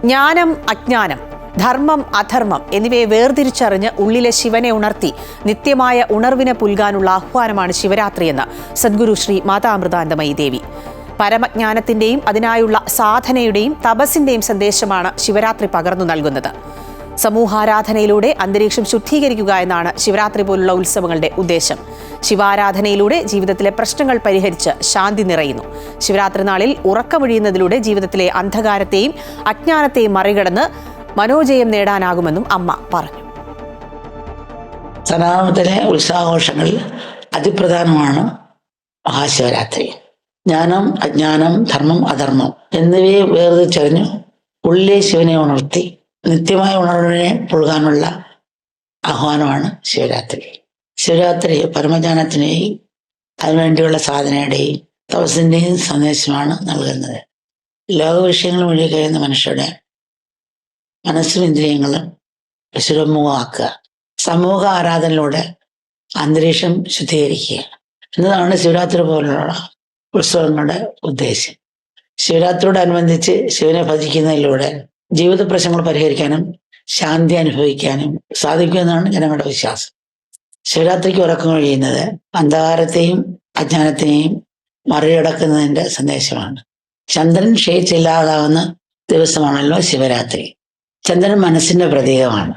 ജ്ഞാനം അജ്ഞാനം, ധർമ്മം അധർമ്മം എന്നിവയെ വേർതിരിച്ചറിഞ്ഞ് ഉള്ളിലെ ശിവനെ ഉണർത്തി നിത്യമായ ഉണർവിനെ പുൽകാനുള്ള ആഹ്വാനമാണ് ശിവരാത്രിയെന്ന് സദ്ഗുരു ശ്രീ മാതാ അമൃതാനന്ദമയി ദേവി. പരമജ്ഞാനത്തിന്റെയും അതിനായുള്ള സാധനയുടെയും തപസ്സിന്റെയും സന്ദേശമാണ് ശിവരാത്രി പകർന്നു നൽകുന്നത്. സമൂഹാരാധനയിലൂടെ അന്തരീക്ഷം ശുദ്ധീകരിക്കുക എന്നാണ് ശിവരാത്രി പോലുള്ള ഉത്സവങ്ങളുടെ ഉദ്ദേശം. ശിവാരാധനയിലൂടെ ജീവിതത്തിലെ പ്രശ്നങ്ങൾ പരിഹരിച്ച് ശാന്തി നിറയുന്നു. ശിവരാത്രി നാളിൽ ഉറക്കമൊഴിയുന്നതിലൂടെ ജീവിതത്തിലെ അന്ധകാരത്തെയും അജ്ഞാനത്തെയും മറികടന്ന് മനോജയം നേടാനാകുമെന്നും അമ്മ പറഞ്ഞു. സനാതനത്തിലെ ഉത്സവാഘോഷങ്ങളിൽ അതിപ്രധാനമാണ് മഹാശിവരാത്രി. ജ്ഞാനം അജ്ഞാനം, ധർമ്മം അധർമ്മം എന്നിവയെ വേർതിരിച്ചറിഞ്ഞു ഉള്ളിലെ ശിവനെ ഉണർത്തി നിത്യമായ ഉണർവിനെ പുൽകാനുള്ള ആഹ്വാനമാണ് ശിവരാത്രി. ശിവരാത്രി പരമജ്ഞാനത്തിൻ്റെയും അതിനുവേണ്ടിയുള്ള സാധനയുടെയും തപസ്സിൻ്റെയും സന്ദേശമാണ് നൽകുന്നത്. ലോക വിഷയങ്ങൾ വഴി കഴിയുന്ന മനുഷ്യരുടെ മനസ്സും ഇന്ദ്രിയങ്ങളും ശിവോന്മുഖമാക്കുക, സമൂഹ ആരാധനയിലൂടെ അന്തരീക്ഷം ശുദ്ധീകരിക്കുക എന്നതാണ് ശിവരാത്രി പോലുള്ള ഉത്സവങ്ങളുടെ ഉദ്ദേശം. ശിവരാത്രിയോടനുബന്ധിച്ച് ശിവനെ ഭജിക്കുന്നതിലൂടെ ജീവിത പ്രശ്നങ്ങൾ പരിഹരിക്കാനും ശാന്തി അനുഭവിക്കാനും സാധിക്കുമെന്നാണ് ജനങ്ങളുടെ വിശ്വാസം. ശിവരാത്രിക്ക് ഉറക്കം കഴിയുന്നത് അന്ധകാരത്തെയും അജ്ഞാനത്തെയും മറികടക്കുന്നതിന്റെ സന്ദേശമാണ്. ചന്ദ്രൻ ക്ഷയിച്ചില്ലാതാവുന്ന ദിവസമാണല്ലോ ശിവരാത്രി. ചന്ദ്രൻ മനസ്സിന്റെ പ്രതീകമാണ്.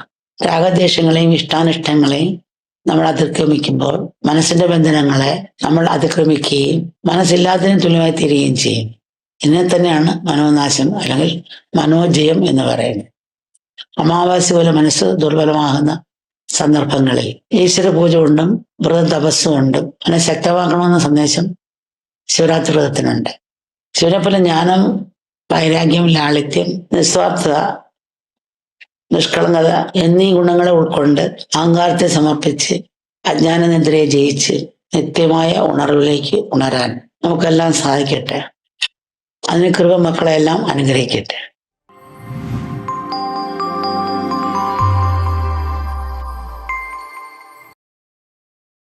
രാഗദ്വേഷങ്ങളെയും ഇഷ്ടാനിഷ്ടങ്ങളെയും നമ്മൾ അതിക്രമിക്കുമ്പോൾ മനസ്സിന്റെ ബന്ധനങ്ങളെ നമ്മൾ അതിക്രമിക്കുകയും മനസ്സില്ലാത്തതിന് തുല്യമായി തീരുകയും ചെയ്യും. ഇതിനെ തന്നെയാണ് മനോനാശം അല്ലെങ്കിൽ മനോജയം എന്ന് പറയുന്നത്. അമാവാസ്യ പോലെ മനസ്സ് ദുർബലമാകുന്ന സന്ദർഭങ്ങളിൽ ഈശ്വര പൂജ കൊണ്ടും വ്രത തപസ് കൊണ്ടും അതിനെ ശക്തമാക്കണമെന്ന സന്ദേശം ശിവരാത്രി വ്രതത്തിനുണ്ട്. ശിവനെപ്പോലെ ജ്ഞാനം, വൈരാഗ്യം, ലാളിത്യം, നിസ്വാർത്ഥത, നിഷ്കളങ്കത എന്നീ ഗുണങ്ങളെ ഉൾക്കൊണ്ട് അഹങ്കാരത്തെ സമർപ്പിച്ച് അജ്ഞാനനെതിരെ ജയിച്ച് നിത്യമായ ഉണർവിലേക്ക് ഉണരാൻ നമുക്കെല്ലാം സാധിക്കട്ടെ. അതിന് കൃപ മക്കളെല്ലാം അനുഗ്രഹിക്കട്ടെ.